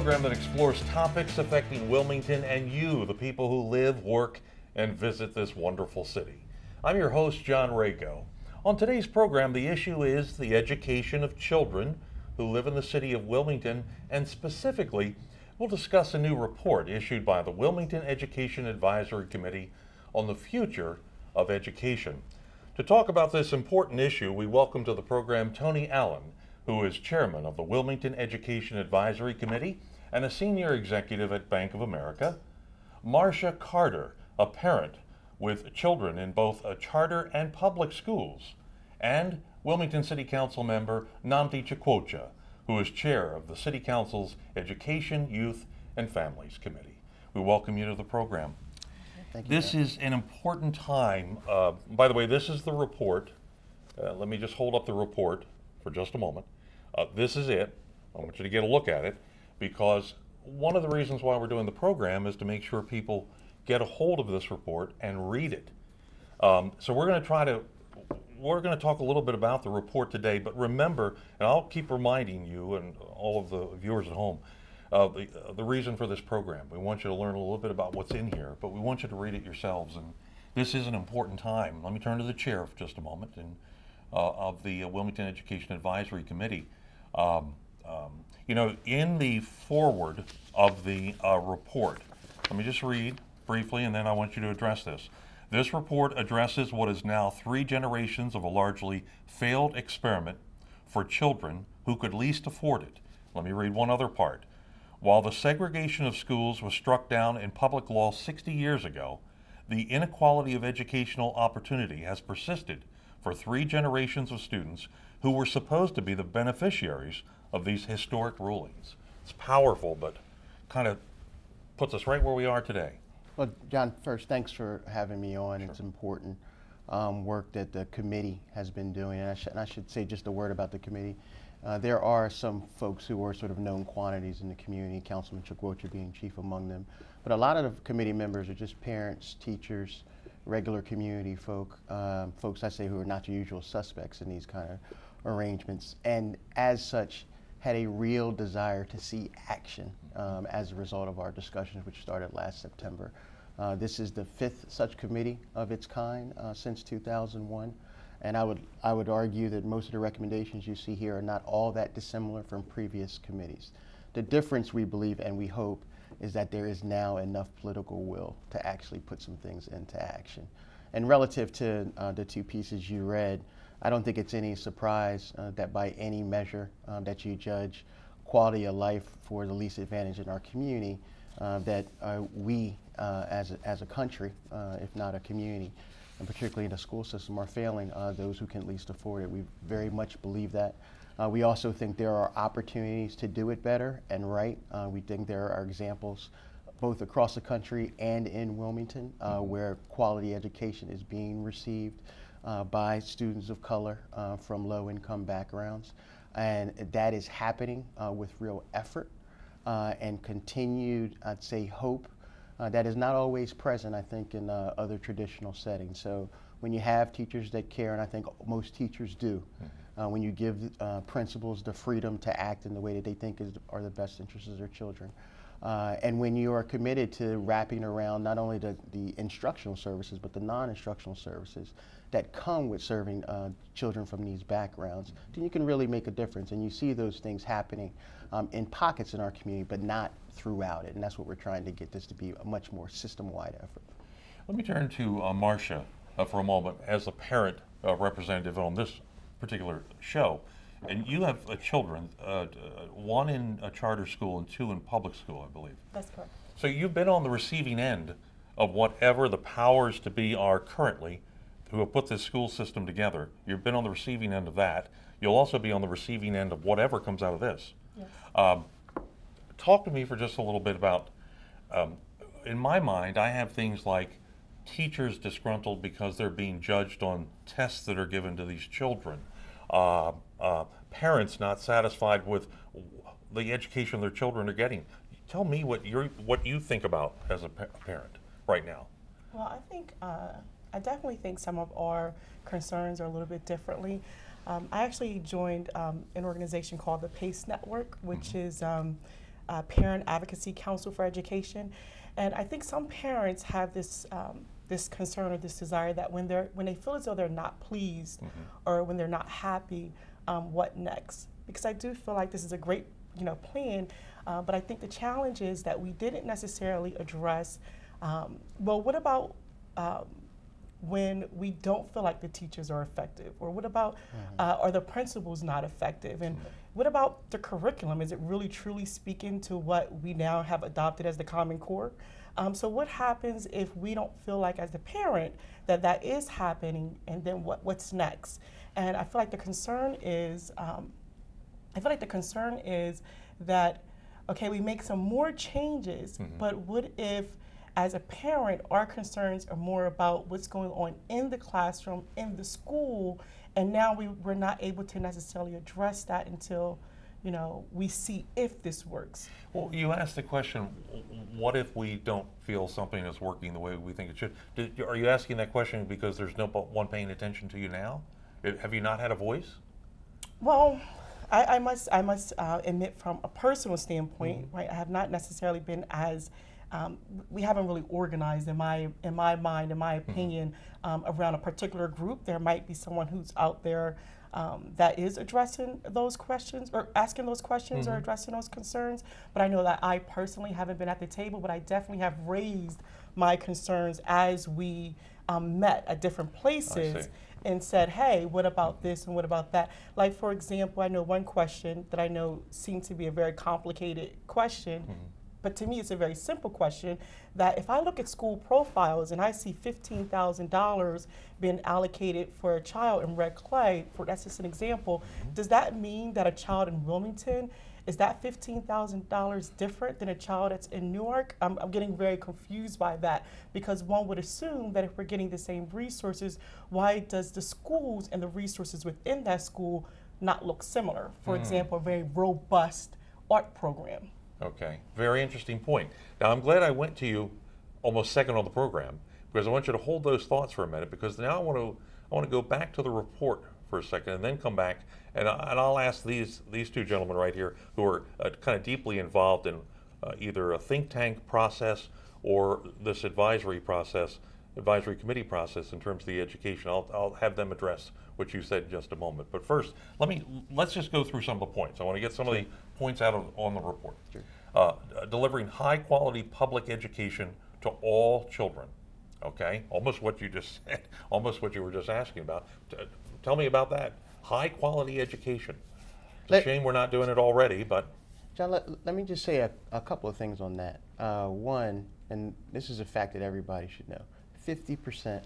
program that explores topics affecting Wilmington and you, the people who live, work, and visit this wonderful city. I'm your host, John Rago. On today's program, the issue is the education of children who live in the city of Wilmington, and specifically, we'll discuss a new report issued by the Wilmington Education Advisory Committee on the future of education. To talk about this important issue, we welcome to the program Tony Allen, who is chairman of the Wilmington Education Advisory Committee and a senior executive at Bank of America, Marsha Carter, a parent with children in both charter and public schools, and Wilmington City Council member Nnamdi Chukwuocha, who is chair of the City Council's Education, Youth, and Families Committee. We welcome you to the program. Thank you. This is an important time. By the way, this is the report. Let me just hold up the report for just a moment. This is it. I want you to get a look at it, because one of the reasons why we're doing the program is to make sure people get a hold of this report and read it. So we're going to talk a little bit about the report today, but remember, and I'll keep reminding you and all of the viewers at home, the reason for this program. We want you to learn a little bit about what's in here, but we want you to read it yourselves, and this is an important time. Let me turn to the chair for just a moment of the Wilmington Education Advisory Committee. You know, in the foreword of the report, let me just read briefly, and then I want you to address this. This report addresses what is now 3 generations of a largely failed experiment for children who could least afford it. Let me read one other part. While the segregation of schools was struck down in public law 60 years ago, the inequality of educational opportunity has persisted for 3 generations of students who were supposed to be the beneficiaries of these historic rulings. It's powerful, but kind of puts us right where we are today. Well, John, first, thanks for having me on. Sure. It's important work that the committee has been doing, and I should say just a word about the committee. There are some folks who are sort of known quantities in the community, Councilman Chukwuocha being chief among them, but a lot of the committee members are just parents, teachers, regular community folk, folks I say who are not your usual suspects in these kind of arrangements, and as such had a real desire to see action as a result of our discussions, which started last September. This is the 5th such committee of its kind since 2001, and I would argue that most of the recommendations you see here are not all that dissimilar from previous committees. The difference, we believe and we hope, is that there is now enough political will to actually put some things into action. And relative to the 2 pieces you read, I don't think it's any surprise that by any measure that you judge quality of life for the least advantaged in our community, that we as a country, if not a community, and particularly in the school system, are failing those who can least afford it. We very much believe that. We also think there are opportunities to do it better and right. We think there are examples both across the country and in Wilmington where quality education is being received by students of color from low-income backgrounds. And that is happening with real effort and continued, I'd say, hope that is not always present, I think, in other traditional settings. So when you have teachers that care, and I think most teachers do, when you give principals the freedom to act in the way that they think are the best interests of their children, and when you are committed to wrapping around not only the instructional services, but the non-instructional services that come with serving children from these backgrounds, then you can really make a difference. And you see those things happening in pockets in our community, but not throughout it. And that's what we're trying to get this to be a much more system-wide effort. Let me turn to Marsha for a moment as a parent representative on this particular show. And you have children, 1 in a charter school and 2 in public school, I believe. That's correct. So you've been on the receiving end of whatever the powers to be are currently who have put this school system together. You've been on the receiving end of that. You'll also be on the receiving end of whatever comes out of this. Yes. Talk to me for just a little bit about, in my mind, I have things like teachers disgruntled because they're being judged on tests that are given to these children. Parents not satisfied with the education their children are getting. Tell me what you think about as a parent right now. Well, I definitely think some of our concerns are a little bit differently. I actually joined an organization called the PACE Network, which is Parent Advocacy Council for Education. And I think some parents have this this concern or this desire that when they feel as though they're not pleased or when they're not happy, what next? Because I do feel like this is a great plan, but I think the challenge is that we didn't necessarily address, well, what about when we don't feel like the teachers are effective? Or what about, are the principals not effective? And what about the curriculum? Is it really truly speaking to what we now have adopted as the Common Core? So what happens if we don't feel like as a parent that is happening, and then what's next? And I feel like the concern is, that, okay, we make some more changes, but what if, as a parent, our concerns are more about what's going on in the classroom, in the school, and now we're not able to necessarily address that until we see if this works. Well, you asked the question, what if we don't feel something is working the way we think it should? Are you asking that question because there's no one paying attention to you now? Have you not had a voice? Well, I must admit, from a personal standpoint, right, I have not necessarily been as, we haven't really organized in my mind, in my opinion, around a particular group. There might be someone who's out there that is addressing those questions or asking those questions or addressing those concerns. But I know that I personally haven't been at the table, but I definitely have raised my concerns as we met at different places and said, hey, what about this and what about that? Like, for example, I know one question that I know seems to be a very complicated question, but to me it's a very simple question, that if I look at school profiles and I see $15,000 being allocated for a child in Red Clay, that's just an example, does that mean that a child in Wilmington, is that $15,000 different than a child that's in Newark? I'm getting very confused by that, because one would assume that if we're getting the same resources, why does the schools and the resources within that school not look similar? For example, a very robust art program. Okay, very interesting point. Now, I'm glad I went to you almost second on the program, because I want you to hold those thoughts for a minute, because now I want to go back to the report for a second and then come back and I'll ask these two gentlemen right here who are kind of deeply involved in either a think tank process or this advisory committee process in terms of the education. I'll have them address what you said in just a moment. But first, let's just go through some of the points. I want to get some of the points out on the report. Sure. Delivering high quality public education to all children. Okay, almost what you just said, almost what you were just asking about. Tell me about that. High quality education. It's a shame we're not doing it already, but. John, let me just say a couple of things on that. One, and this is a fact that everybody should know, 50%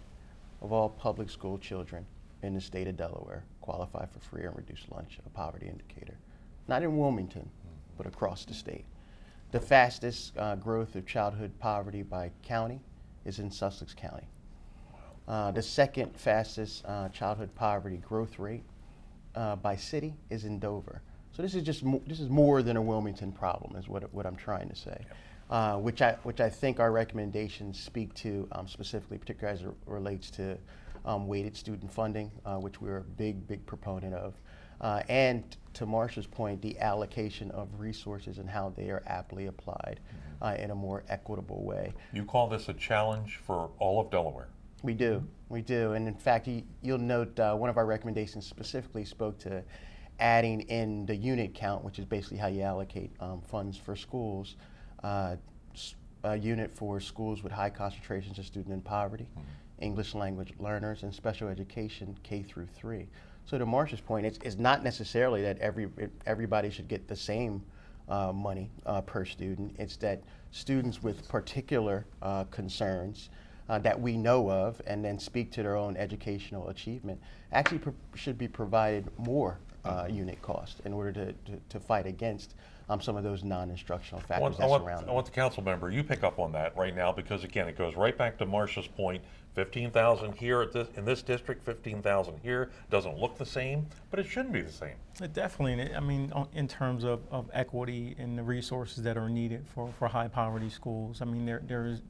of all public school children in the state of Delaware qualify for free and reduced lunch, a poverty indicator. Not in Wilmington, but across the state. The fastest growth of childhood poverty by county is in Sussex County. The second fastest childhood poverty growth rate by city is in Dover. So this is more than a Wilmington problem, is what I'm trying to say. Which I think our recommendations speak to specifically, particularly as it relates to weighted student funding, which we're a big proponent of. And to Marsha's point, the allocation of resources and how they are aptly applied in a more equitable way. You call this a challenge for all of Delaware? We do. And in fact, you'll note one of our recommendations specifically spoke to adding in the unit count, which is basically how you allocate funds for schools, a unit for schools with high concentrations of student in poverty, English language learners, and special education K through 3. So to Marsha's point, it's not necessarily that everybody should get the same money per student. It's that students with particular concerns that we know of and then speak to their own educational achievement actually should be provided more unit cost in order to fight against some of those non-instructional factors that surround them. I want the council member, you pick up on that right now, because again, it goes right back to Marsha's point. 15,000 here in this district, 15,000 here, doesn't look the same, but it shouldn't be the same. Definitely. And I mean, in terms of equity and the resources that are needed for high poverty schools, I mean, there's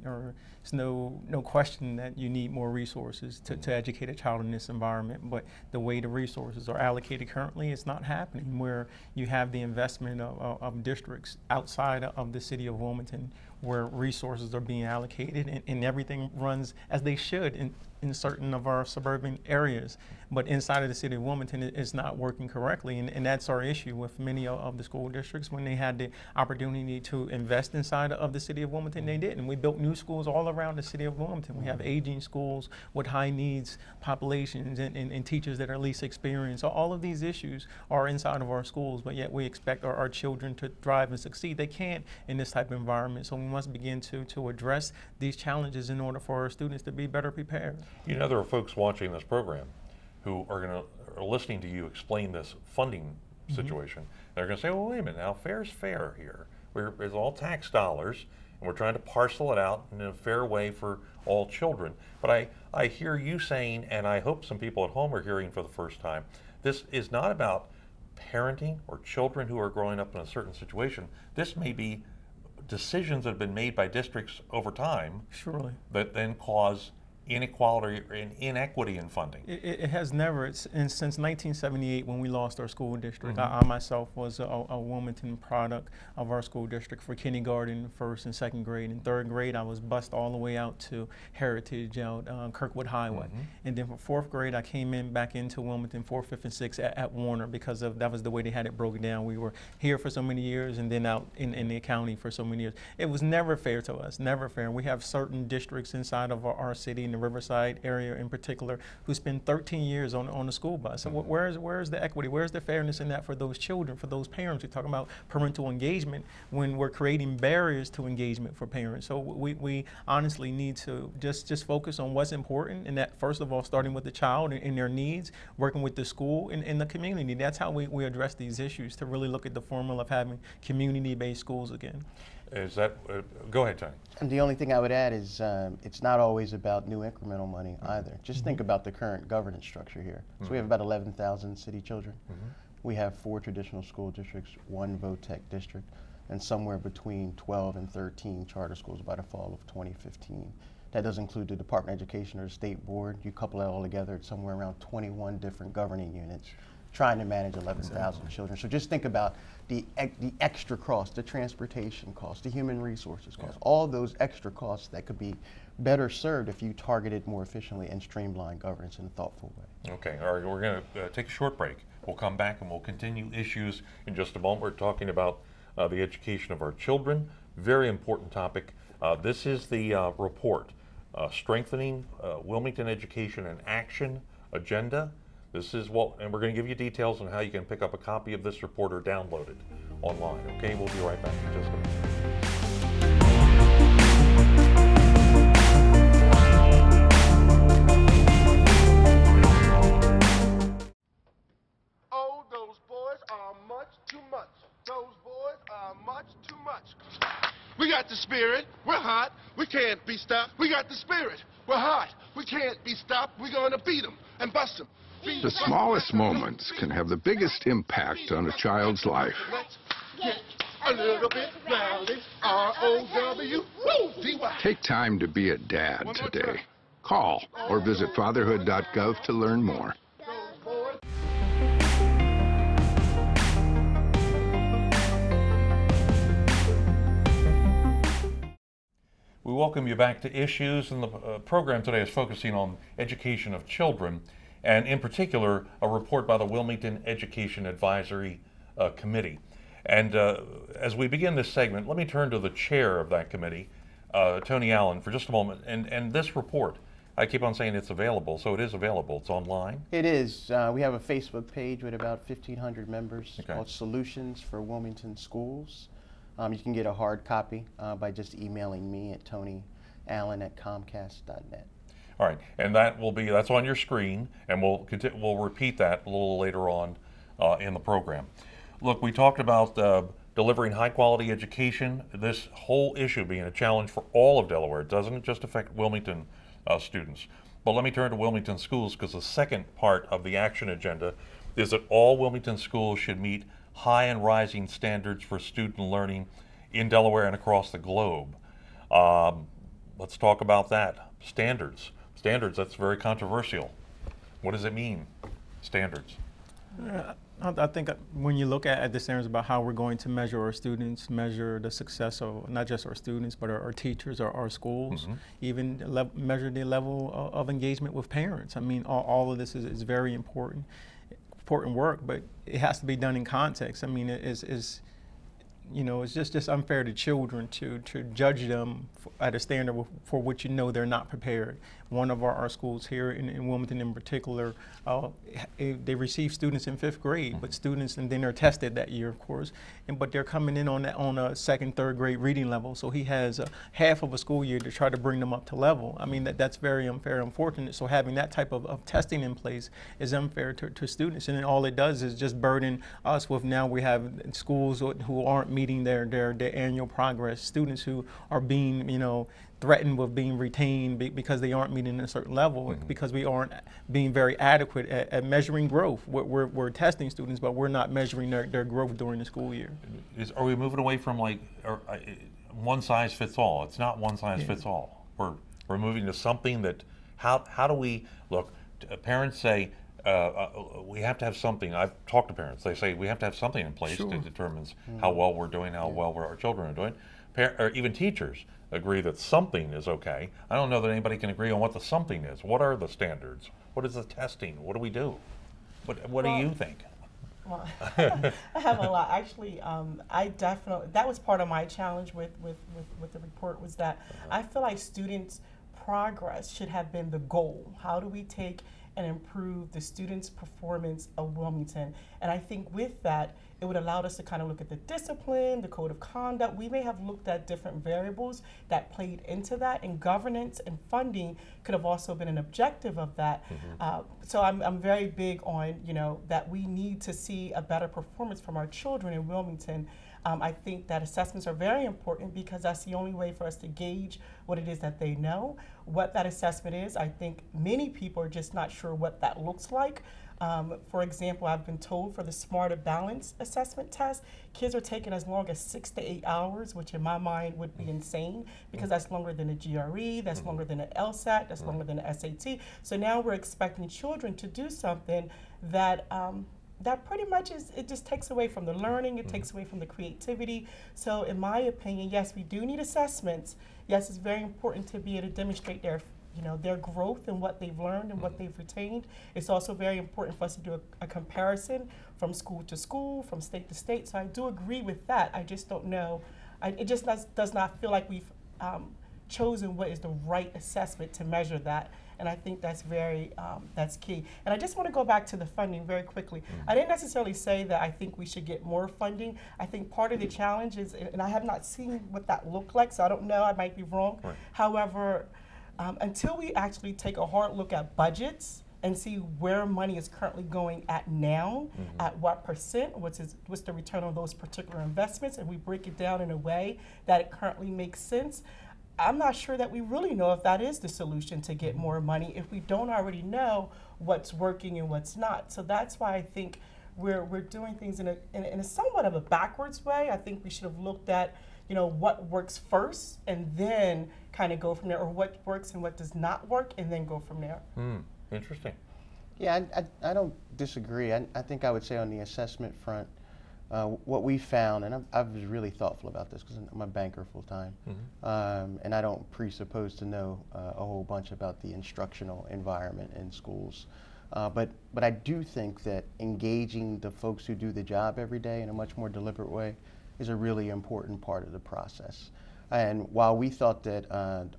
no question that you need more resources to educate a child in this environment. But the way the resources are allocated currently, it's not happening, where you have the investment of districts outside of the city of Wilmington, where resources are being allocated and everything runs as they should in certain of our suburban areas. But inside of the city of Wilmington, it's not working correctly. And that's our issue with many of the school districts. When they had the opportunity to invest inside of the city of Wilmington, they didn't. We built new schools all around the city of Wilmington. We have aging schools with high needs populations and teachers that are least experienced. So all of these issues are inside of our schools, but yet we expect our children to thrive and succeed. They can't in this type of environment. So we must begin to address these challenges in order for our students to be better prepared. You know, there are folks watching this program who are listening to you explain this funding situation. They're going to say, well, wait a minute, now fair's fair here. It's all tax dollars, and we're trying to parcel it out in a fair way for all children. But I hear you saying, and I hope some people at home are hearing for the first time, this is not about parenting or children who are growing up in a certain situation. This may be decisions that have been made by districts over time. Surely. That then cause inequality and inequity in funding. It has never, since 1978 when we lost our school district. I myself was a Wilmington product of our school district for kindergarten, first and second grade. In third grade, I was bused all the way out to Heritage out Kirkwood Highway. And then for fourth grade, I came back into Wilmington, 4th, 5th, and 6th at Warner, because that was the way they had it broken down. We were here for so many years and then out in the county for so many years. It was never fair to us, never fair. We have certain districts inside of our city, in the Riverside area in particular, who spend 13 years on the school bus. So where's the equity? Where's the fairness in that for those children, for those parents? We're talking about parental engagement when we're creating barriers to engagement for parents. So we honestly need to just focus on what's important, and that, first of all, starting with the child and their needs, working with the school and the community. That's how we address these issues, to really look at the formula of having community-based schools again. Is that, go ahead, Tony. And the only thing I would add is it's not always about new incremental money either. Just think about the current governance structure here. So we have about 11,000 city children. We have 4 traditional school districts, 1 VOTEC district, and somewhere between 12 and 13 charter schools by the fall of 2015. That does include the Department of Education or the State Board. You couple that all together, it's somewhere around 21 different governing units trying to manage 11,000 children. So just think about the extra cost, the transportation cost, the human resources cost, all those extra costs that could be better served if you targeted more efficiently and streamlined governance in a thoughtful way. Okay, all right, we're going to take a short break. We'll come back and we'll continue issues in just a moment. We're talking about the education of our children, very important topic. This is the report, Strengthening Wilmington Education and Action Agenda. This is what, and we're going to give you details on how you can pick up a copy of this report or download it online. Okay, we'll be right back in just a minute. Oh, those boys are much too much. Those boys are much too much. We got the spirit. We're hot. We can't be stopped. We got the spirit. We're hot. We can't be stopped. We're going to beat them and bust them. The smallest moments can have the biggest impact on a child's life. Let's get a little bit rowdy. R-O-W-D-Y. Take time to be a dad today. Call or visit fatherhood.gov to learn more. We welcome you back to Issues, and the program today is focusing on education of children, and in particular, a report by the Wilmington Education Advisory Committee. And as we begin this segment, let me turn to the chair of that committee, Tony Allen, for just a moment. And this report, I keep on saying it's available, so it is available. It's online. It is. We have a Facebook page with about 1,500 members called Solutions for Wilmington Schools. You can get a hard copy by just emailing me at tonyallen@comcast.net. All right, and that's on your screen, and we'll repeat that a little later on in the program. Look, we talked about delivering high-quality education. This whole issue being a challenge for all of Delaware. It doesn't just affect Wilmington students. But let me turn to Wilmington schools, because the second part of the action agenda is that all Wilmington schools should meet high and rising standards for student learning in Delaware and across the globe. Let's talk about that. Standards. Standards, that's very controversial. What does it mean, standards? I think when you look at the standards about how we're going to measure our students, measure the success of not just our students, but our teachers, our schools, even measure the level of engagement with parents. I mean, all of this is very important work, but it has to be done in context. I mean, it's just unfair to children to judge them at a standard for which you know they're not prepared. One of our schools here in Wilmington in particular, they receive students in 5th grade, but students, and then they're tested that year, of course, but they're coming in on a 2nd, 3rd grade reading level. So he has half of a school year to try to bring them up to level. I mean, that's very unfair, unfortunate. So having that type of testing in place is unfair to students, and then all it does is just burden us with, now we have schools who aren't meeting their annual progress, students who are being, threatened with being retained because they aren't meeting a certain level, because we aren't being very adequate at measuring growth. We're testing students, but we're not measuring their growth during the school year. Are we moving away from one size fits all? It's not one size fits all. We're moving to something that, how do we, look, parents say, we have to have something. I've talked to parents. They say we have to have something in place that determines how well we're doing, how well our children are doing. Or even teachers agree that something is okay. I don't know that anybody can agree on what the something is. What are the standards? What is the testing? What do we do? What do you think? Well, I have a lot. Actually, I definitely, that was part of my challenge with the report, was that I feel like students' progress should have been the goal. How do we take and improve the students' performance of Wilmington? And I think with that, it would allow us to kind of look at the discipline, the code of conduct. We may have looked at different variables that played into that, and governance and funding could have also been an objective of that. So I'm very big on, that we need to see a better performance from our children in Wilmington. I think that assessments are very important because that's the only way for us to gauge what it is that they know, what that assessment is. I think many people are just not sure what that looks like. For example, I've been told for the Smarter Balance assessment test, kids are taking as long as 6 to 8 hours, which in my mind would be insane, because that's longer than a GRE, that's longer than an LSAT, that's longer than an SAT. So now we're expecting children to do something that that pretty much it just takes away from the learning, it takes away from the creativity. So in my opinion, yes, we do need assessments. Yes, it's very important to be able to demonstrate their growth and what they've learned and what they've retained. It's also very important for us to do a comparison from school to school, from state to state. So I do agree with that. I just don't know. It just does not feel like we've chosen what is the right assessment to measure that. And I think that's that's key. And I just want to go back to the funding very quickly. I didn't necessarily say that I think we should get more funding. I think part of the challenge is, and I have not seen what that looked like, so I don't know, I might be wrong. Right. However, until we actually take a hard look at budgets and see where money is currently going at now, at what percent, what's the return on those particular investments, and we break it down in a way that it currently makes sense, I'm not sure that we really know if that is the solution to get more money if we don't already know what's working and what's not. So that's why I think we're doing things in a somewhat of a backwards way. I think we should have looked at what works first and then kind of go from there, or what works and what does not work and then go from there. Interesting. Yeah, I don't disagree. I think I would say on the assessment front, what we found, and I was really thoughtful about this because I'm a banker full time, and I don't presuppose to know a whole bunch about the instructional environment in schools. But I do think that engaging the folks who do the job every day in a much more deliberate way is a really important part of the process. And while we thought that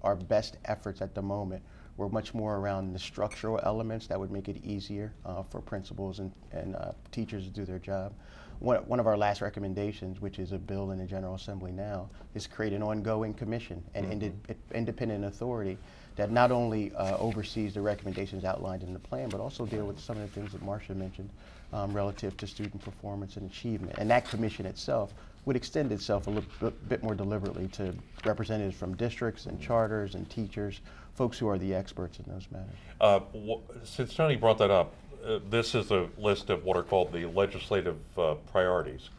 our best efforts at the moment were much more around the structural elements that would make it easier for principals and teachers to do their job, one of our last recommendations, which is a bill in the General Assembly now, is create an ongoing commission, an independent authority that not only oversees the recommendations outlined in the plan, but also deal with some of the things that Marsha mentioned relative to student performance and achievement. And that commission itself would extend itself a little bit more deliberately to representatives from districts and charters and teachers, folks who are the experts in those matters. Since Tony brought that up, this is a list of what are called the legislative priorities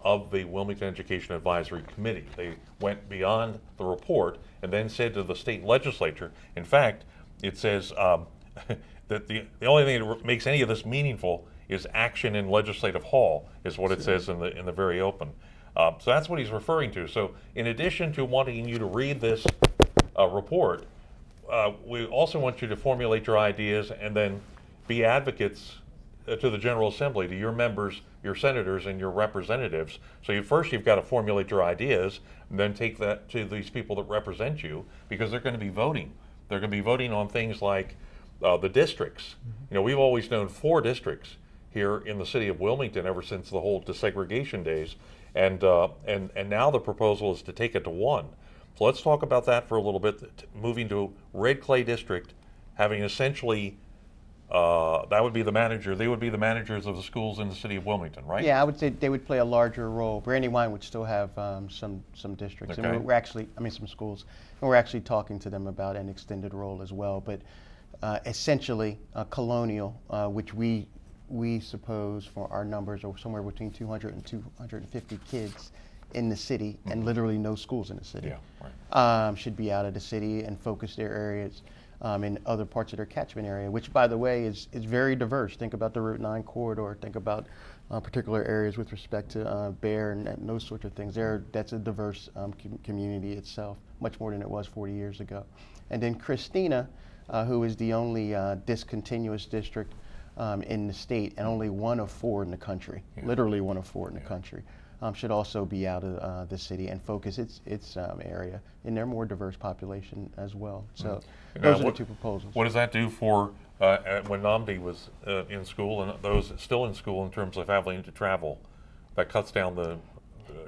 of the Wilmington Education Advisory Committee. They went beyond the report and then said to the state legislature, in fact, it says that the only thing that makes any of this meaningful is action in legislative hall, is what it says in the very open. So that's what he's referring to. So in addition to wanting you to read this report, we also want you to formulate your ideas and then be advocates to the General Assembly, to your members, your senators, and your representatives. So first you've got to formulate your ideas, and then take that to these people that represent you, because they're going to be voting. They're going to be voting on things like the districts. You know, we've always known 4 districts here in the city of Wilmington ever since the whole desegregation days, and now the proposal is to take it to 1. So let's talk about that for a little bit. Moving to red clay district, having essentially that would be the manager. They would be the managers of the schools in the city of Wilmington, right? Yeah, I would say they would play a larger role. Brandywine would still have some districts, Okay. and we're actually, I mean, some schools, and we're actually talking to them about an extended role as well. But essentially, Colonial, which we suppose for our numbers are somewhere between 200 and 250 kids in the city, and literally no schools in the city, Yeah, right. should be out of the city and focus their areas in other parts of their catchment area, which, by the way, is very diverse. Think about the Route 9 corridor. Think about particular areas with respect to Bear and those sorts of things. That's a diverse community itself, much more than it was 40 years ago. And then Christina, who is the only discontinuous district in the state, and only 1 of 4 in the country, literally 1 of 4 in the country, should also be out of the city and focus its area in their more diverse population as well. So those are the 2 proposals. What does that do for when Nnamdi was in school and those still in school in terms of having to travel? That cuts down the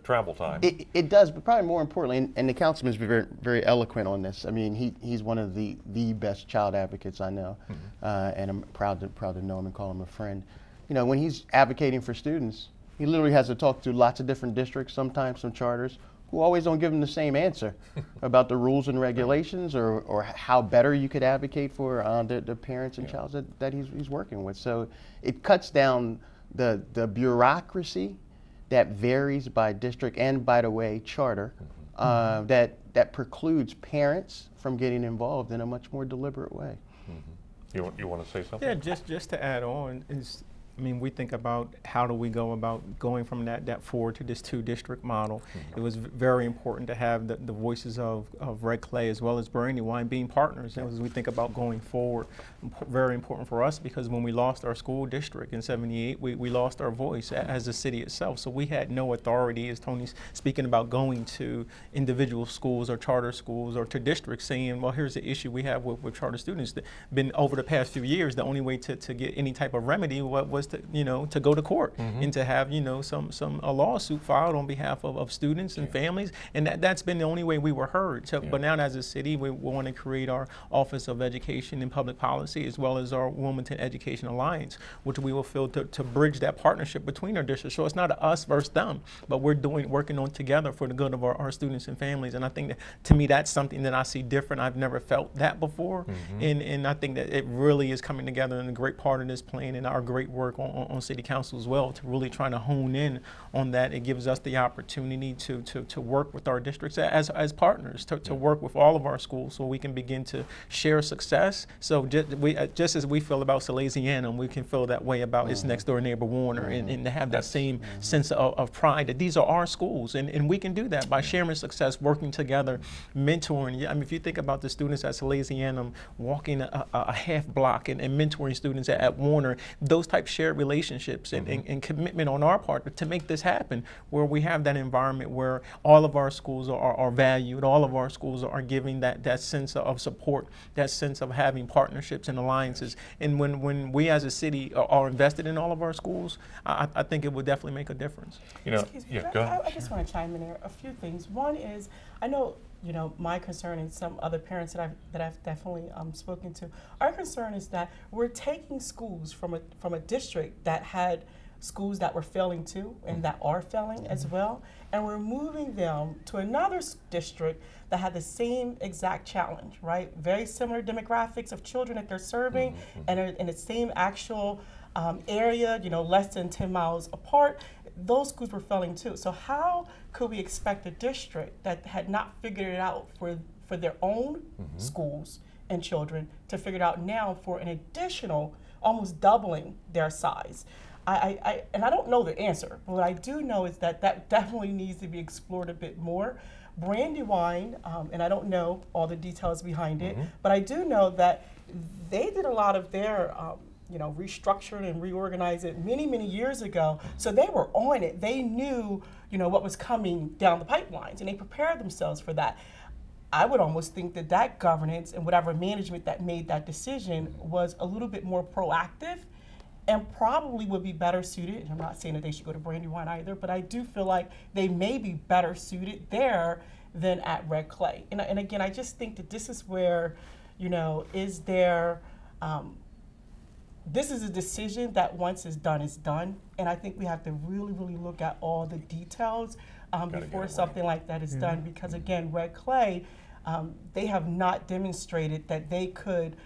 travel time. It does, but probably more importantly, and the councilman's been very, very eloquent on this. I mean, he's one of the best child advocates I know, and I'm proud to know him and call him a friend. You know, when he's advocating for students, he literally has to talk to lots of different districts, sometimes some charters, who always don't give him the same answer about the rules and regulations or how better you could advocate for the parents and child that he's working with. So it cuts down the bureaucracy that varies by district and, by the way, charter, that precludes parents from getting involved in a much more deliberate way. You want to say something? Yeah, just to add on is, I mean, we think about how do we go about going from that 4 to this 2 district model. It was very important to have the voices of Red Clay as well as Brandywine being partners. And as we think about going forward, very important for us, because when we lost our school district in '78, we lost our voice as the city itself. So we had no authority, as Tony's speaking about, going to individual schools or charter schools or to districts saying, well, here's the issue we have with charter students. Been over the past few years, the only way to get any type of remedy was to go to court and to have a lawsuit filed on behalf of students and families, and that's been the only way we were heard. So, but now as a city, we want to create our Office of Education and Public Policy, as well as our Wilmington Education Alliance, which we will feel to bridge that partnership between our districts. So it's not a us versus them, but we're working on together for the good of our students and families. And I think that, to me, that's something that I see different. I've never felt that before, and I think that it really is coming together, and a great part of this plan and our great work on City Council as well, to really trying to hone in on that. It gives us the opportunity to work with our districts as partners, to work with all of our schools, so we can begin to share success. So just as we feel about Salesianum, we can feel that way about its next door neighbor Warner, and to have that same sense of pride that these are our schools, and we can do that by sharing success, working together, mentoring. I mean, if you think about the students at Salesianum walking a half block and mentoring students at Warner, those type shared relationships and commitment on our part to make this happen, where we have that environment where all of our schools are valued, all of our schools are giving that sense of support, that sense of having partnerships and alliances. And when we as a city are invested in all of our schools, I think it would definitely make a difference. You know, Excuse me, go ahead. I just want to chime in there. A few things. One is, I know, my concern, and some other parents that I've definitely spoken to, our concern is that we're taking schools from a district that had schools that were failing too, and that are failing as well, and we're moving them to another district that had the same exact challenge, right? Very similar demographics of children that they're serving, and the same actual area, less than 10 miles apart, those schools were failing too. So how could we expect a district that had not figured it out for their own schools and children to figure it out now for an additional, almost doubling their size? And I don't know the answer, but what I do know is that definitely needs to be explored a bit more. Brandywine, and I don't know all the details behind it, but I do know that they did a lot of their restructuring and reorganize it many, many years ago. So they were on it. They knew, what was coming down the pipelines, and they prepared themselves for that. I would almost think that governance and whatever management that made that decision was a little bit more proactive and probably would be better suited. And I'm not saying that they should go to Brandywine either, but I do feel like they may be better suited there than at Red Clay. And again, I just think that this is where, is there, this is a decision that once is done, and I think we have to really, really look at all the details before something like that is done, because again, Red Clay, they have not demonstrated that they could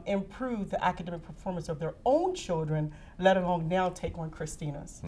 improve the academic performance of their own children, let alone now take on Christina's.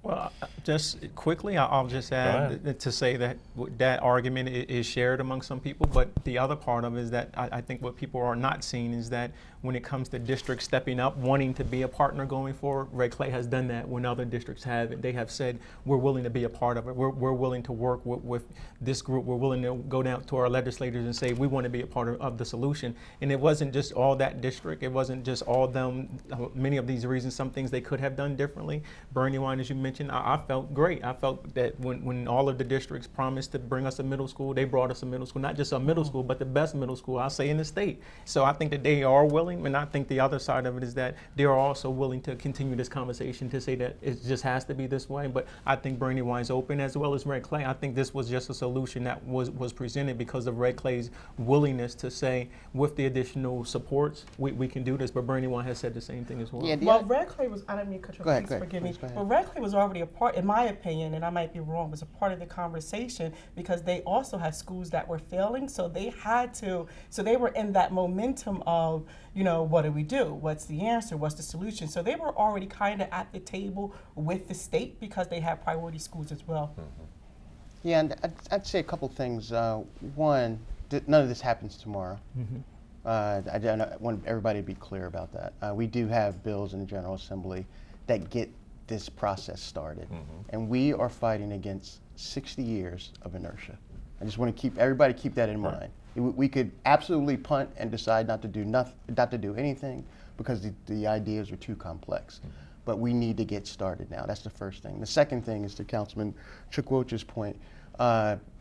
Well, just quickly, I'll just add to say that that argument is shared among some people, but the other part of it is that I think what people are not seeing is that when it comes to districts stepping up, wanting to be a partner going forward, Red Clay has done that when other districts haven't. They have said, we're willing to be a part of it. We're willing to work with this group. We're willing to go down to our legislators and say, we want to be a part of the solution. And it wasn't just all that district. It wasn't just all them. Many of these reasons, some things they could have done differently. Brandywine, as you mentioned, I felt great. I felt that when all of the districts promised to bring us a middle school, they brought us a middle school, not just a middle school, but the best middle school, I'll say, in the state. So I think that they are willing, and I think the other side of it is that they are also willing to continue this conversation to say that it just has to be this way. But I think Brandywine's open, as well as Red Clay. I think this was just a solution that was presented because of Red Clay's willingness to say, with the additional supports, we can do this. But Brandywine has said the same thing as well. Yeah, well, Red Clay was, I didn't mean to cut you off, please forgive me. But Red Clay was already a part, in my opinion, and I might be wrong, was a part of the conversation because they also had schools that were failing, so they had to, so they were in that momentum of, what do we do? What's the answer? What's the solution? So they were already kind of at the table with the state because they have priority schools as well. Yeah, and I'd say a couple things. One, none of this happens tomorrow. I want everybody to be clear about that. We do have bills in the General Assembly that get this process started, and we are fighting against 60 years of inertia. I just want to everybody keep that in mind. We could absolutely punt and decide not to do anything because the ideas are too complex. But we need to get started now. That's the first thing. The second thing is to Councilman Chukwuocha's point.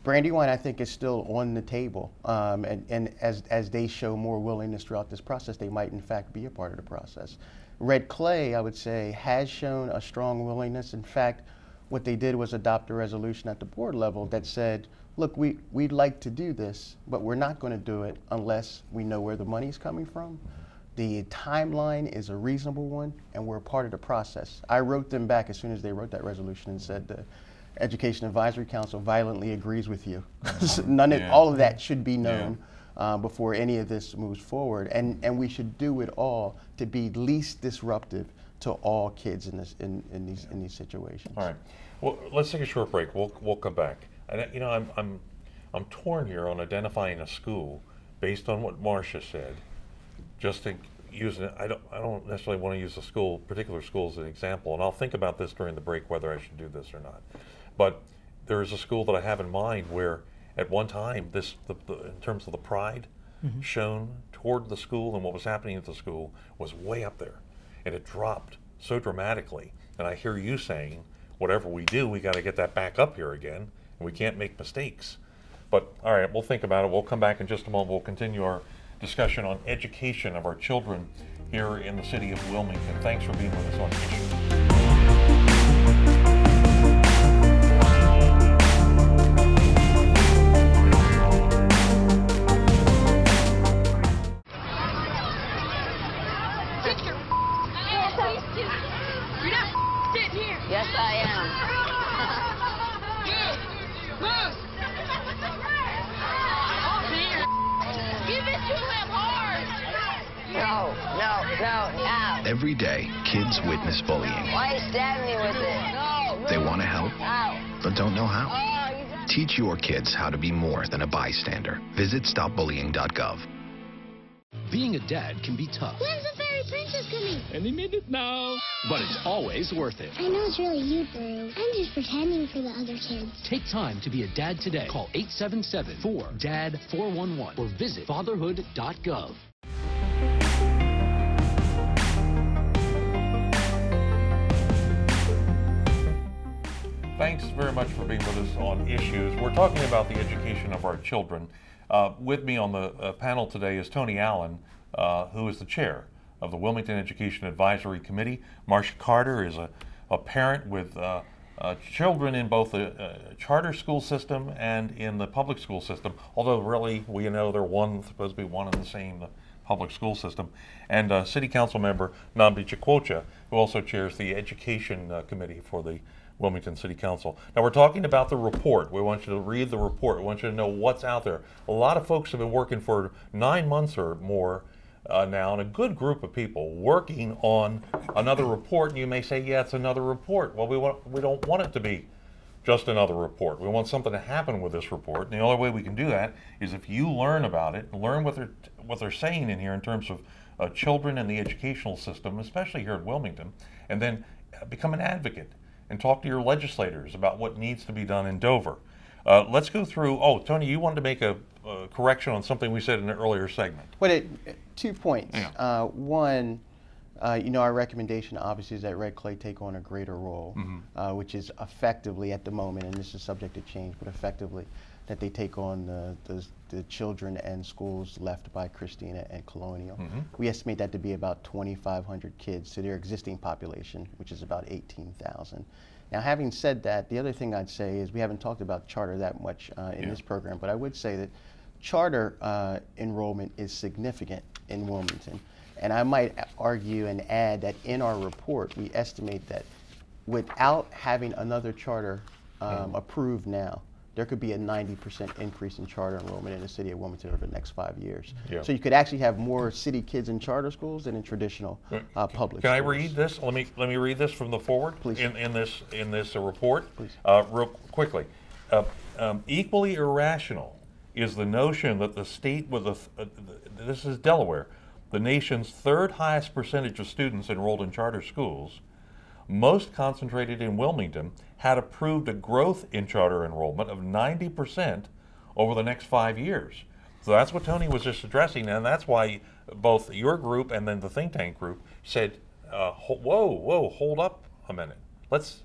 Brandywine, I think, is still on the table, and as they show more willingness throughout this process, they might in fact be a part of the process. Red Clay, I would say, has shown a strong willingness. In fact, what they did was adopt a resolution at the board level that said, look, we'd like to do this, but we're not going to do it unless we know where the money's coming from. The timeline is a reasonable one, and we're a part of the process. I wrote them back as soon as they wrote that resolution and said the Education Advisory Council violently agrees with you. All of that should be known before any of this moves forward, and we should do it all to be least disruptive to all kids in these situations. All right. Well, let's take a short break. We'll come back. And I'm torn here on identifying a school based on what Marsha said. Just to use it, I don't necessarily want to use a particular school as an example, and I'll think about this during the break whether I should do this or not. But there is a school that I have in mind where, at one time, in terms of the pride shown toward the school and what was happening at the school was way up there, and it dropped so dramatically. And I hear you saying, whatever we do, we got to get that back up here again, and we can't make mistakes. But all right, we'll think about it. We'll come back in just a moment. We'll continue our discussion on education of our children here in the city of Wilmington. Thanks for being with us on Issue. Yes, I am. Give it to him hard. No. Ow. Every day, kids witness bullying. Why are you stabbing me with it? No. They want to help, Ow. but don't know how. Oh, Teach your kids how to be more than a bystander. Visit stopbullying.gov. Being a dad can be tough. When's the fairy princess coming? Any minute now. But it's always worth it. I know it's really you, Brew. I'm just pretending for the other kids. Take time to be a dad today. Call 877-4DAD-411 or visit fatherhood.gov. Thanks very much for being with us on Issues. We're talking about the education of our children. With me on the panel today is Tony Allen, who is the chair of the Wilmington Education Advisory Committee. Marsha Carter is a parent with children in both the charter school system and in the public school system, although really we know they're supposed to be one and the same, the public school system. And City Council member Nnamdi Chukwuocha, who also chairs the Education Committee for the Wilmington City Council. Now we're talking about the report. We want you to read the report. We want you to know what's out there. A lot of folks have been working for 9 months or more now, and a good group of people working on another report. And you may say, yeah, it's another report. Well, we don't want it to be just another report. We want something to happen with this report. And the only way we can do that is if you learn about it, learn what they're saying in here in terms of children and the educational system, especially here at Wilmington, and then become an advocate and talk to your legislators about what needs to be done in Dover. Let's go through, Tony, you wanted to make a correction on something we said in an earlier segment. Well, 2 points. Yeah. One, our recommendation obviously is that Red Clay take on a greater role, which is effectively at the moment, and this is subject to change, but effectively that they take on the children and schools left by Christina and Colonial. We estimate that to be about 2,500 kids to their existing population, which is about 18,000. Now, having said that, the other thing I'd say is we haven't talked about charter that much in this program, but I would say that charter enrollment is significant in Wilmington. And I might argue and add that in our report, we estimate that without having another charter approved now, there could be a 90% increase in charter enrollment in the city of Wilmington over the next 5 years. Yeah. So you could actually have more city kids in charter schools than in traditional public schools. Can I read this? Let me read this from the forward. Please. In this report. Please. Real quickly. Equally irrational is the notion that the state with this is Delaware, the nation's third highest percentage of students enrolled in charter schools, most concentrated in Wilmington, had approved a growth in charter enrollment of 90% over the next 5 years. So that's what Tony was just addressing, and that's why both your group and then the think tank group said, whoa, hold up a minute. Let's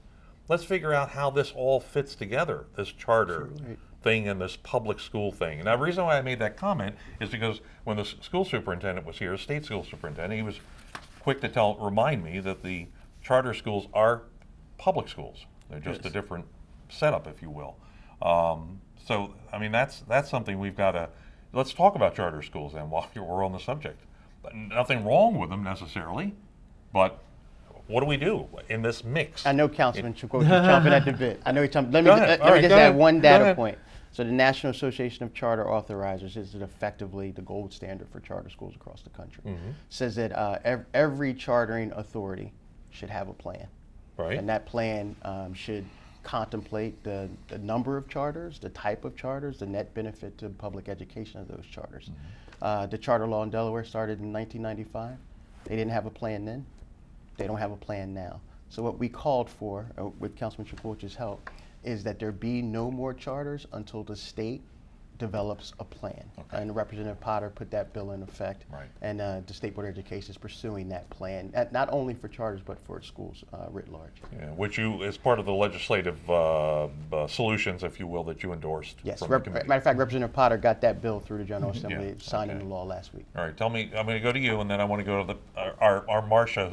figure out how this all fits together, this charter thing and this public school thing. And the reason why I made that comment is because when the school superintendent was here, state school superintendent, he was quick to remind me that the charter schools are public schools. They're just a different setup, if you will. So, I mean, that's something we've got to, let's talk about charter schools then while we're on the subject. Nothing wrong with them necessarily, but what do we do in this mix? I know Councilman Chukwuocha is chomping at the bit. I know he's chomping. Let me just add one data point. So the National Association of Charter Authorizers is effectively the gold standard for charter schools across the country. Says that every chartering authority should have a plan. Right. And that plan should contemplate the number of charters, the type of charters, the net benefit to public education of those charters. The charter law in Delaware started in 1995. They didn't have a plan then. They don't have a plan now. So what we called for, with Councilman Chukwuocha's help, is that there be no more charters until the state develops a plan. Okay. And Representative Potter put that bill in effect. Right. And the State Board of Education is pursuing that plan, not only for charters, but for schools writ large. Yeah, which is part of the legislative solutions, if you will, that you endorsed. Yes, from matter of fact, Representative Potter got that bill through the General Assembly, signing the law last week. All right, tell me, I'm going to go to you, and then I want to go to our Marsha,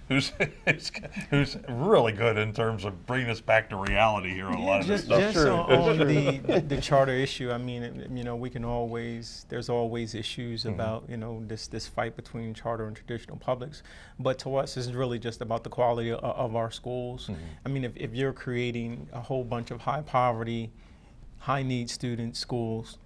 who's really good in terms of bringing us back to reality here on a lot of this stuff. Just on the charter issue, I mean, we can there's always issues about, this fight between charter and traditional publics. But to us, it's really just about the quality of our schools. I mean, if you're creating a whole bunch of high poverty, high need student schools,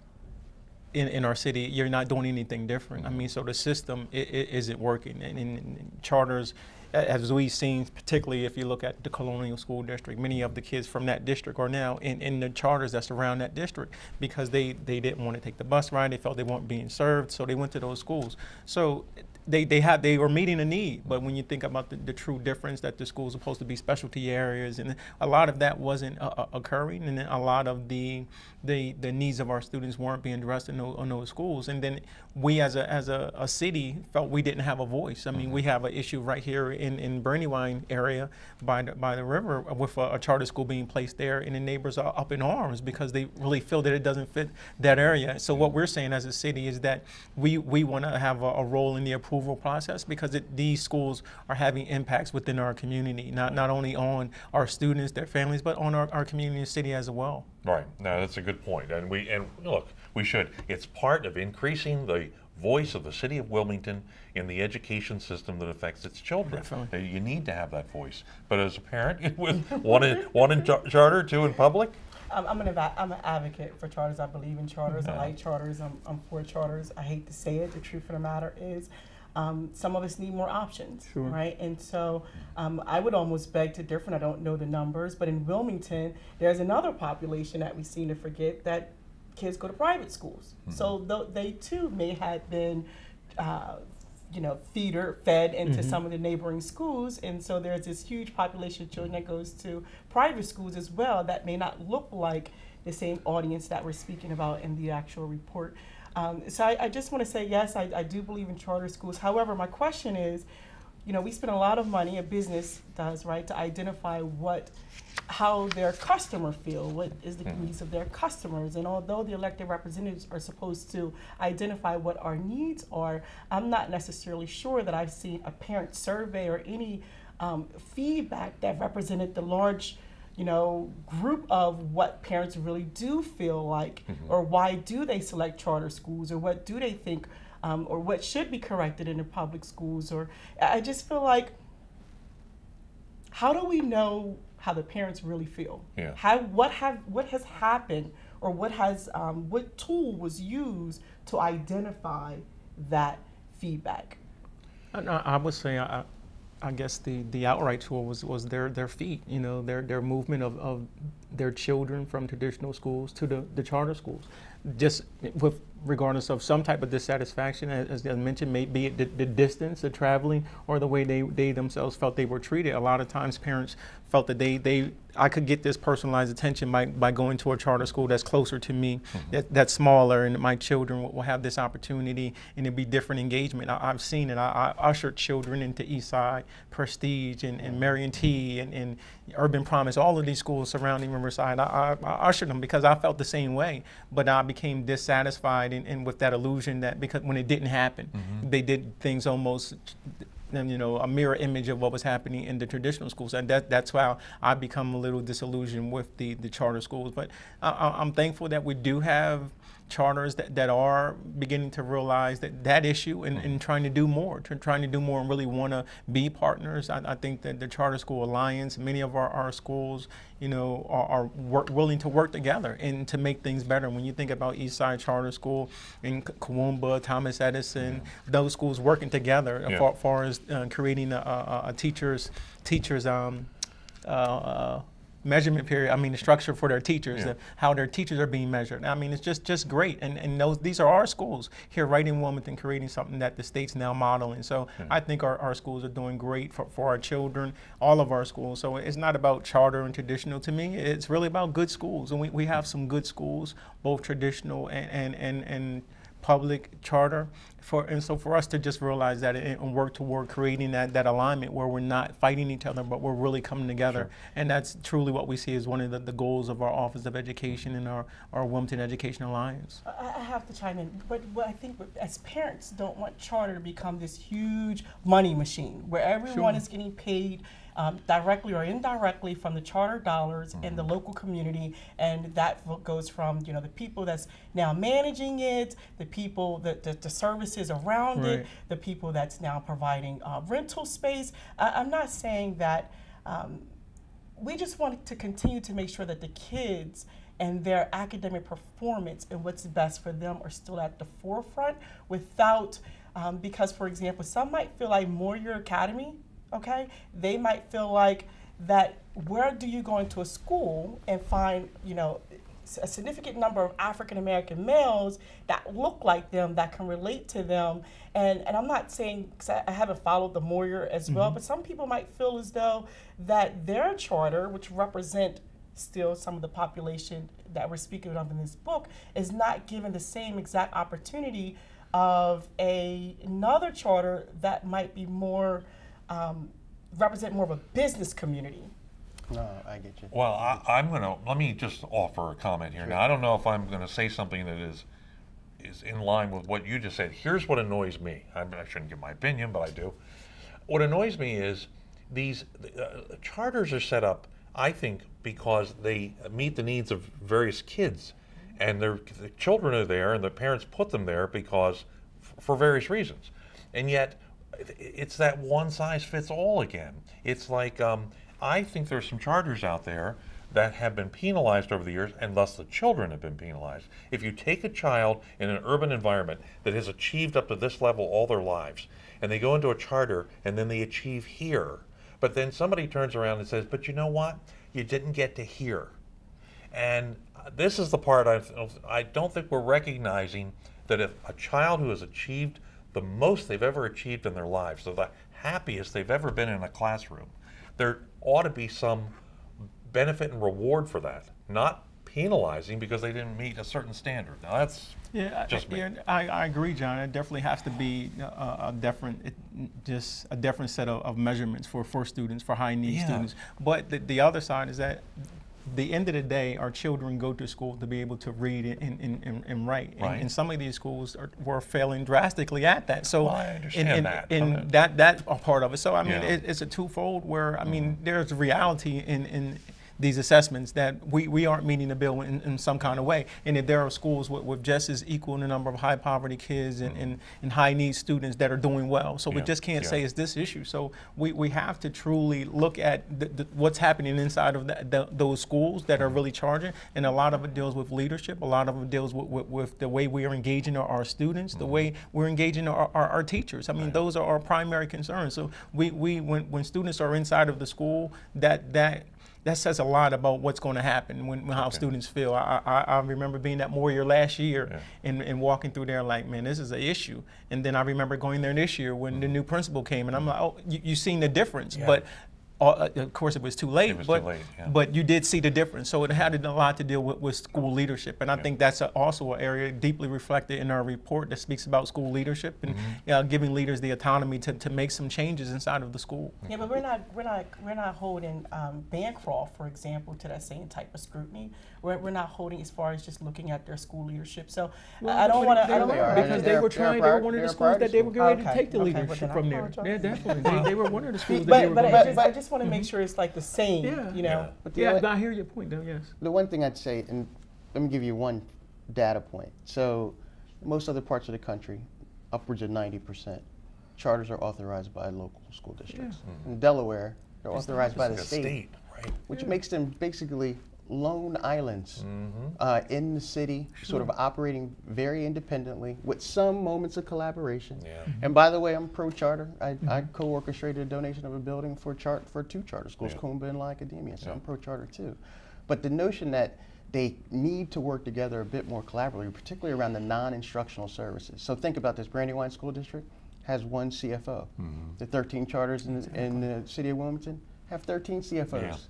in our city, you're not doing anything different. I mean, so the system isn't working. And in charters, as we've seen, particularly if you look at the Colonial School District, many of the kids from that district are now in the charters that surround that district because they didn't want to take the bus ride. They felt they weren't being served, so they went to those schools. So they were meeting a need, but when you think about the true difference that the schools are supposed to be specialty areas, and a lot of that wasn't occurring, and then a lot of the needs of our students weren't being addressed in those schools, and then we as a city felt we didn't have a voice. I mean, we have an issue right here in Brandywine area by the river with a charter school being placed there, and the neighbors are up in arms because they really feel that it doesn't fit that area. So what we're saying as a city is that we want to have a role in the approval process because these schools are having impacts within our community, not only on our students, their families, but on our community and city as well. Right. No, that's a good point. And look, we should. It's part of increasing the voice of the city of Wilmington in the education system that affects its children. Definitely. You need to have that voice. But as a parent, with one in charter, two in public. I'm an advocate for charters. I believe in charters. I like charters. I'm for charters. I hate to say it. The truth of the matter is, some of us need more options, sure. Right? And so I would almost beg to differ. I don't know the numbers, but in Wilmington, there's another population that we seem to forget that kids go to private schools. So they too may have been, fed into some of the neighboring schools, and so there's this huge population of children that goes to private schools as well that may not look like the same audience that we're speaking about in the actual report. So I just want to say, yes, I do believe in charter schools. However, my question is, we spend a lot of money, a business does, right, to identify how their customer feel, what is the needs of their customers. And although the elected representatives are supposed to identify what our needs are, I'm not necessarily sure that I've seen a parent survey or any feedback that represented the large group of what parents really do feel like, or why do they select charter schools, or what do they think, or what should be corrected in the public schools. Or I just feel like, how do we know how the parents really feel? Yeah. What has happened, or what tool was used to identify that feedback? I would say I guess the outright tool was their feet, their movement of their children from traditional schools to the charter schools. Just with regardless of some type of dissatisfaction, as I mentioned, maybe the distance, the traveling, or the way they themselves felt they were treated. A lot of times parents felt that I could get this personalized attention by going to a charter school that's closer to me, that's smaller, and my children will have this opportunity, and it'll be different engagement. I've seen it. I ushered children into Eastside, Prestige, and Marion T, and Urban Promise, all of these schools surrounding Riverside. I ushered them because I felt the same way, but I became dissatisfied and with that illusion that because when it didn't happen, they did things almost a mirror image of what was happening in the traditional schools, and that's why I become a little disillusioned with the charter schools. But I'm thankful that we do have charters that are beginning to realize that issue and trying to do more, and really want to be partners. I think that the Charter School Alliance, many of our schools, are willing to work together and to make things better. When you think about Eastside Charter School in Kawumba, Thomas Edison, those schools working together as far as creating a teachers measurement period. The structure for their teachers, how their teachers are being measured. It's just great. And these are our schools here right in Wilmington, creating something that the state's now modeling. So I think our schools are doing great for our children, all of our schools. So it's not about charter and traditional to me. It's really about good schools. And we have some good schools, both traditional and public charter. So for us to just realize that and work toward creating that alignment where we're not fighting each other, but we're really coming together. And that's truly what we see as one of the goals of our Office of Education and our Wilmington Education Alliance. I have to chime in, but I think as parents don't want charter to become this huge money machine where everyone is getting paid directly or indirectly from the charter dollars in the local community, and that goes from the people that's now managing it, the people the services around it, the people that's now providing rental space. I'm not saying that we just want to continue to make sure that the kids and their academic performance and what's best for them are still at the forefront without, because for example, some might feel like Moyer Academy, okay, they might feel like that where do you go into a school and find, you know, a significant number of African American males that look like them, that can relate to them. And I'm not saying, because I haven't followed the Moyer as well, but some people might feel as though that their charter, which represent still some of the population that we're speaking of in this book, is not given the same exact opportunity of another charter that might be more, represent more of a business community. No, I get you. Well, let me just offer a comment here. Sure. Now, I don't know if I'm gonna say something that is in line with what you just said. Here's what annoys me. I shouldn't give my opinion, but I do. What annoys me is these charters are set up, I think, because they meet the needs of various kids, and the children are there, and the parents put them there because for various reasons, and yet it's that one size fits all again. It's like I think there's some charters out there that have been penalized over the years, and thus the children have been penalized. If you take a child in an urban environment that has achieved up to this level all their lives, and they go into a charter and then they achieve here, but then somebody turns around and says, but you know what? You didn't get to here. And this is the part I don't think we're recognizing, that if a child who has achieved the most they've ever achieved in their lives, so the happiest they've ever been in a classroom, there ought to be some benefit and reward for that, not penalizing because they didn't meet a certain standard. Now that's just me. Yeah, I agree, John. It definitely has to be a different set of measurements for students, for high need students. But the other side is that the end of the day, our children go to school to be able to read and write. Right. And some of these schools were failing drastically at that. So well, I understand that. And that's a part of it. So I mean, Yeah. it's a twofold where, I mean, there's a reality in these assessments that we aren't meeting the bill in some kind of way. And if there are schools with just as equal in the number of high poverty kids and high need students that are doing well. So we just can't say it's this issue. So we have to truly look at what's happening inside of those schools that are really charging. And a lot of it deals with leadership. A lot of it deals with the way we are engaging our students, the way we're engaging our teachers. I mean, those are our primary concerns. So when students are inside of the school, that says a lot about what's going to happen how students feel. I remember being at Moyer last year and walking through there like, man, this is an issue. And then I remember going there this year when the new principal came, and I'm like, oh, you seen the difference. But of course, it was too late. But you did see the difference. So it had a lot to deal with school leadership, and I think that's also an area deeply reflected in our report that speaks about school leadership and giving leaders the autonomy to make some changes inside of the school. Yeah, but we're not holding Bancroft, for example, to that same type of scrutiny. We're not holding as far as just looking at their school leadership. So I don't want to. Because they were one of the schools that they were ready to take the leadership from there. Yeah, definitely. They were one of the schools that they were. But I just want to make sure it's like the same, you know. But I hear your point, though. Yes. The one thing I'd say, and let me give you one data point. So, most other parts of the country, upwards of 90%, charters are authorized by local school districts. In Delaware, they're authorized by the state, which makes them basically lone islands in the city, sort of operating very independently with some moments of collaboration. And by the way, I'm pro-charter. I co-orchestrated a donation of a building for two charter schools, Kumba and La Academia, so I'm pro-charter too. But the notion that they need to work together a bit more collaboratively, particularly around the non-instructional services. So think about this, Brandywine School District has one CFO. The 13 charters in the City of Wilmington have 13 CFOs.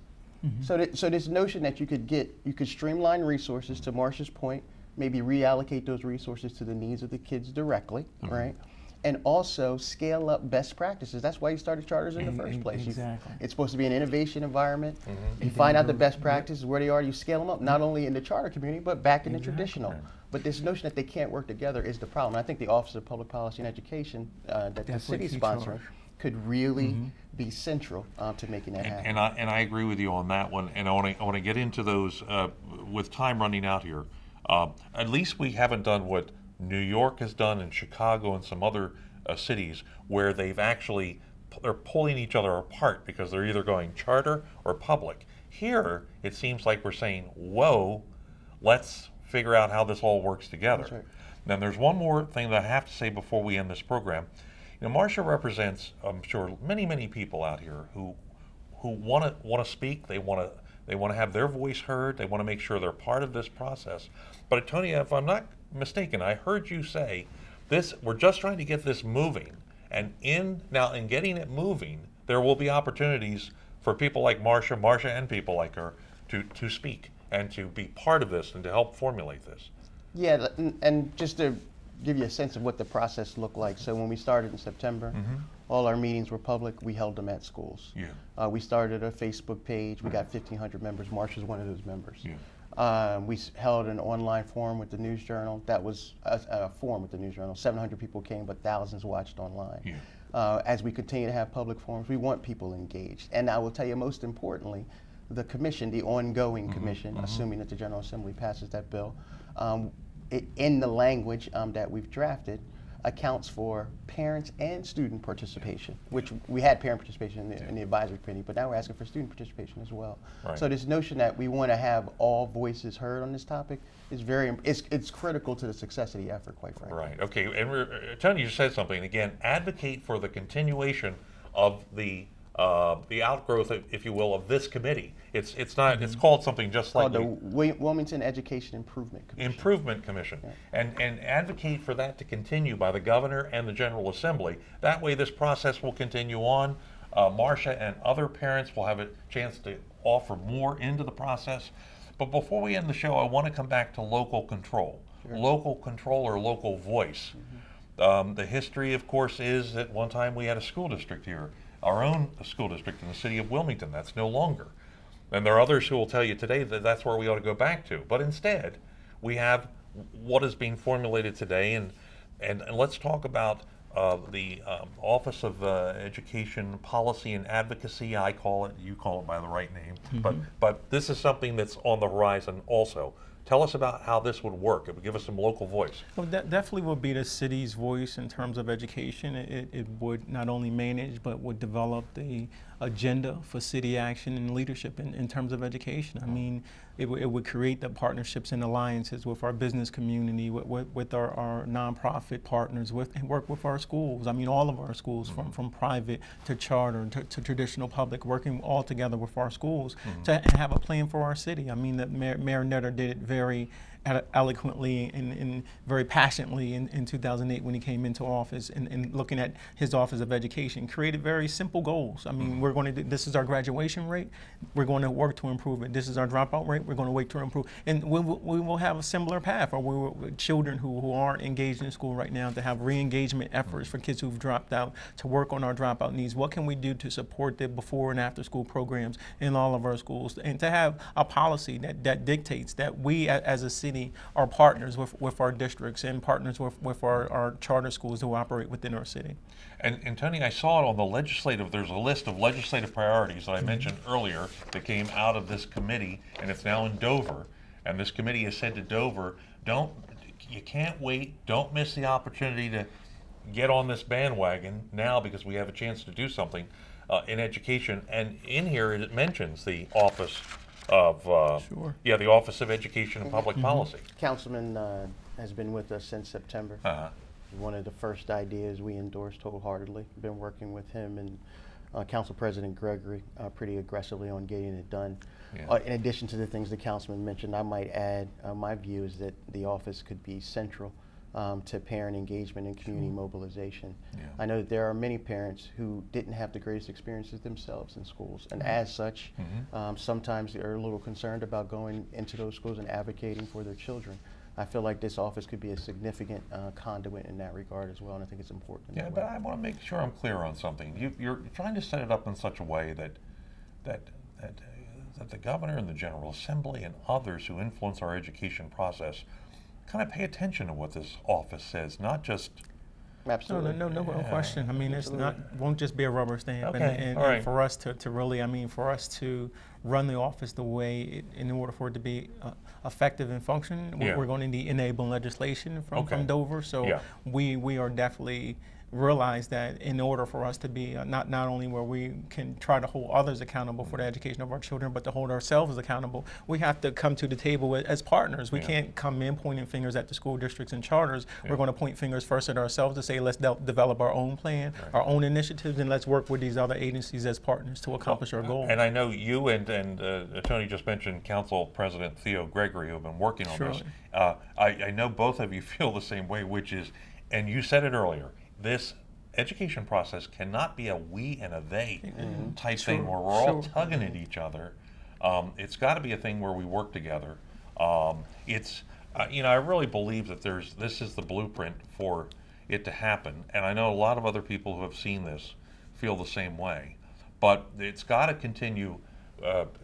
So this notion that you could streamline resources, to Marsha's point, maybe reallocate those resources to the needs of the kids directly, right? And also scale up best practices. That's why you started charters in the first place. Exactly. It's supposed to be an innovation environment. You find out the best practices, where they are, you scale them up, not only in the charter community, but back in the traditional. But this notion that they can't work together is the problem. I think the Office of Public Policy and Education that the city's sponsoring could really be central to making that happen. And I agree with you on that one. And I want to get into those with time running out here. At least we haven't done what New York has done, and Chicago and some other cities where they're pulling each other apart because they're either going charter or public. Here, it seems like we're saying, whoa, let's figure out how this all works together. That's right. Now, there's one more thing that I have to say before we end this program. You know, Marsha represents, I'm sure, many people out here who want to speak. They want to have their voice heard. They want to make sure they're part of this process. But Tony, if I'm not mistaken, I heard you say this. We're just trying to get this moving, and in getting it moving, there will be opportunities for people like Marsha, and people like her to speak and to be part of this and to help formulate this. Yeah, and just to give you a sense of what the process looked like. So when we started in September, all our meetings were public. We held them at schools. Yeah. We started a Facebook page. We got 1,500 members. Marsha's one of those members. Yeah. We held an online forum with the News Journal. That was a forum with the News Journal. 700 people came, but thousands watched online. Yeah. As we continue to have public forums, we want people engaged. And I will tell you, most importantly, the commission, the ongoing commission, assuming that the General Assembly passes that bill, in the language that we've drafted, accounts for parents and student participation, which we had parent participation in the advisory committee, but now we're asking for student participation as well. Right. So this notion that we want to have all voices heard on this topic is it's critical to the success of the effort, quite frankly. Right. Okay. And Tony, you said something again. Advocate for the continuation of the outgrowth, if you will, of this committee. It's not. It's called something just like the Wilmington Education Improvement Commission. Improvement Commission, and advocate for that to continue by the governor and the General Assembly. That way, this process will continue on. Marsha and other parents will have a chance to offer more into the process. But before we end the show, I want to come back to local control. Sure. Local control or local voice. The history, of course, is that one time we had a school district here, our own school district in the city of Wilmington. That's no longer. And there are others who will tell you today that that's where we ought to go back to. But instead, we have what is being formulated today. And let's talk about the Office of Education Policy and Advocacy. I call it, you call it by the right name. But this is something that's on the horizon also. Tell us about how this would work. It would give us some local voice. Well, that definitely would be the city's voice in terms of education. It would not only manage, but would develop the agenda for city action and leadership in terms of education. I mean, it would create the partnerships and alliances with our business community, with our nonprofit partners, and work with our schools. I mean, all of our schools, from private to charter to traditional public, working all together with our schools to have a plan for our city. I mean, Mayor Nutter did it very eloquently and very passionately in 2008 when he came into office, and looking at his Office of Education, created very simple goals. I mean, we're going to do, this is our graduation rate, we're going to work to improve it. This is our dropout rate, we're going to wait to improve. And we will have a similar path, or children who aren't engaged in school right now, to have re-engagement efforts for kids who've dropped out, to work on our dropout needs. What can we do to support the before and after school programs in all of our schools, and to have a policy that dictates that we as a city are partners with our districts and partners with our charter schools who operate within our city. And Tony, I saw it on the legislative, there's a list of legislative priorities that I mentioned earlier that came out of this committee, and it's now in Dover. And this committee has said to Dover, you can't wait, don't miss the opportunity to get on this bandwagon now, because we have a chance to do something in education. And in here it mentions the Office of the Office of Education and Public Policy. Councilman has been with us since September. One of the first ideas we endorsed wholeheartedly. Been working with him and Council President Gregory pretty aggressively on getting it done. In addition to the things the councilman mentioned, I might add, my view is that the office could be central to parent engagement and community mobilization. I know that there are many parents who didn't have the greatest experiences themselves in schools, and as such, sometimes they're a little concerned about going into those schools and advocating for their children. I feel like this office could be a significant conduit in that regard as well, and I think it's important. Yeah, but I want to make sure I'm clear on something. You're trying to set it up in such a way that the governor and the General Assembly and others who influence our education process kind of pay attention to what this office says, not just. Absolutely. No question. I mean, won't just be a rubber stamp. Okay. And for us to really, I mean, for us to run the office the way, in order for it to be effective and function, we're going to need enabling legislation from Dover. So we are definitely realize that in order for us to be not only where we can try to hold others accountable for the education of our children, but to hold ourselves accountable, we have to come to the table as partners. We can't come in pointing fingers at the school districts and charters. We're going to point fingers first at ourselves to say, let's develop our own plan, our own initiatives, and let's work with these other agencies as partners to accomplish our goals. And I know you and Tony just mentioned Council President Theo Gregory, who have been working on this. I know both of you feel the same way, which is, and you said it earlier, this education process cannot be a we and a they type thing where we're all tugging at each other. It's got to be a thing where we work together. You know, I really believe that this is the blueprint for it to happen, and I know a lot of other people who have seen this feel the same way. But it's got to continue.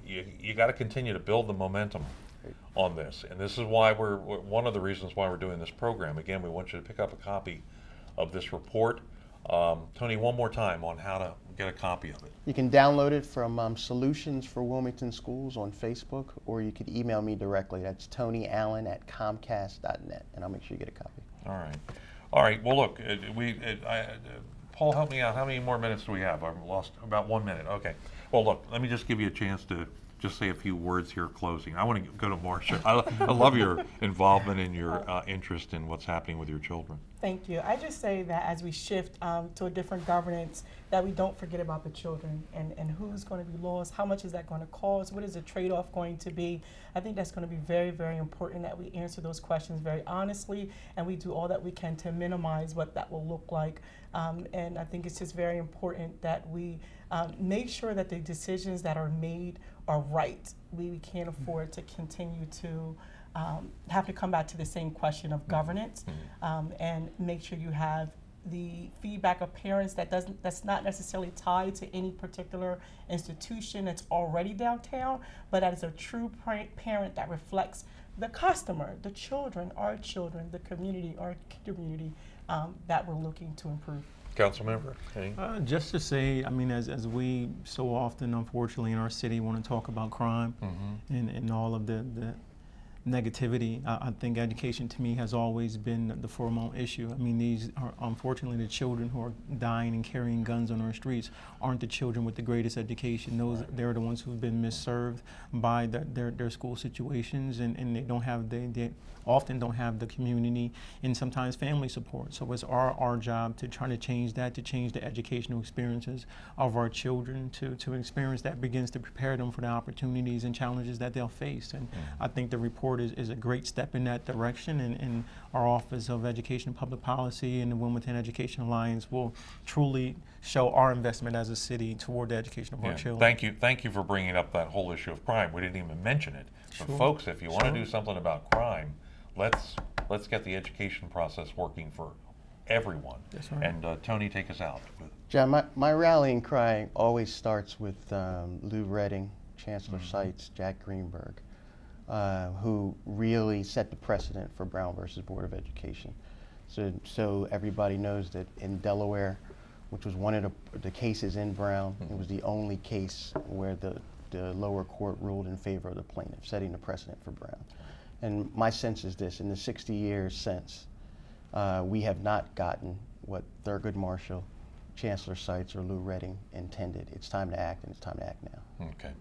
You got to continue to build the momentum on this, and this is why we're one of the reasons why we're doing this program. Again, we want you to pick up a copy of this report. Tony, one more time on how to get a copy of it. You can download it from Solutions for Wilmington Schools on Facebook, or you could email me directly. That's TonyAllen@comcast.net, and I'll make sure you get a copy. All right. All right. Well, look, Paul, help me out. How many more minutes do we have? I've lost about 1 minute. Okay. Well, look, let me just give you a chance to just say a few words here closing. I want to go to Marsha. I love your involvement and your interest in what's happening with your children. Thank you. I just say that as we shift to a different governance, that we don't forget about the children and who's going to be lost, how much is that going to cost, what is the trade-off going to be. I think that's going to be very, very important that we answer those questions very honestly, and we do all that we can to minimize what that will look like. And I think it's just very important that we make sure that the decisions that are made are right. We can't afford to continue to have to come back to the same question of governance, and make sure you have the feedback of parents that's not necessarily tied to any particular institution that's already downtown, but that is a true parent that reflects the customer, the children, our children, the community, our community that we're looking to improve. Councilmember? Just to say, I mean, as we so often, unfortunately, in our city want to talk about crime and all of the negativity, I think education to me has always been the foremost issue. I mean, these are unfortunately the children who are dying and carrying guns on our streets aren't the children with the greatest education. They're the ones who've been misserved by their school situations, and they don't have they often don't have the community and sometimes family support. So it's our job to try to change that, to change the educational experiences of our children, to experience that begins to prepare them for the opportunities and challenges that they'll face. And I think the report is a great step in that direction, and our Office of Education and Public Policy and the Wilmington Education Alliance will truly show our investment as a city toward the education of our children. Thank you for bringing up that whole issue of crime. We didn't even mention it. But folks, if you want to do something about crime, let's get the education process working for everyone. That's right. And Tony, take us out. John, my rallying cry always starts with Lou Redding, Chancellor Seitz, Jack Greenberg, who really set the precedent for Brown versus Board of Education. So everybody knows that in Delaware, which was one of the cases in Brown, it was the only case where the lower court ruled in favor of the plaintiff, setting the precedent for Brown. And my sense is this: in the 60 years since, we have not gotten what Thurgood Marshall, Chancellor Seitz, or Lou Redding intended. It's time to act, and it's time to act now. Okay.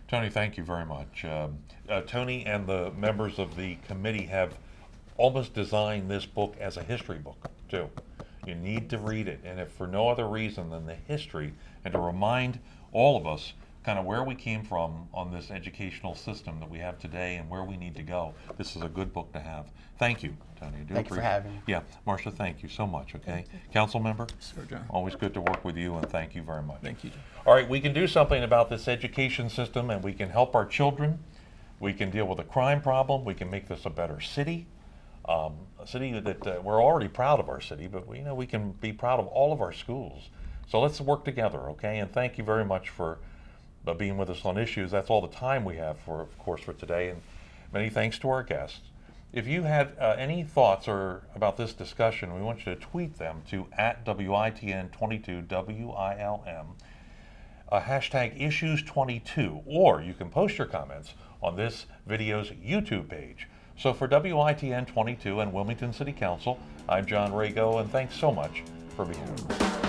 Tony, thank you very much. Tony and the members of the committee have almost designed this book as a history book, too. You need to read it, and if for no other reason than the history, and to remind all of us kind of where we came from on this educational system that we have today and where we need to go. This is a good book to have. Thank you, Tony. Thank you for having me. Yeah, Marsha, thank you so much, okay? Council member? Sir, John. Always good to work with you, and thank you very much. Thank you, John. All right, we can do something about this education system, and we can help our children. We can deal with the crime problem. We can make this a better city. A city that we're already proud of our city, but we can be proud of all of our schools. So let's work together, okay? And thank you very much for being with us on issues. That's all the time we have, of course, for today. And many thanks to our guests. If you had any thoughts about this discussion, we want you to tweet them to @WITN22 WILM, hashtag issues22, or you can post your comments on this video's YouTube page. So for WITN22 and Wilmington City Council, I'm John Rago, and thanks so much for being with us.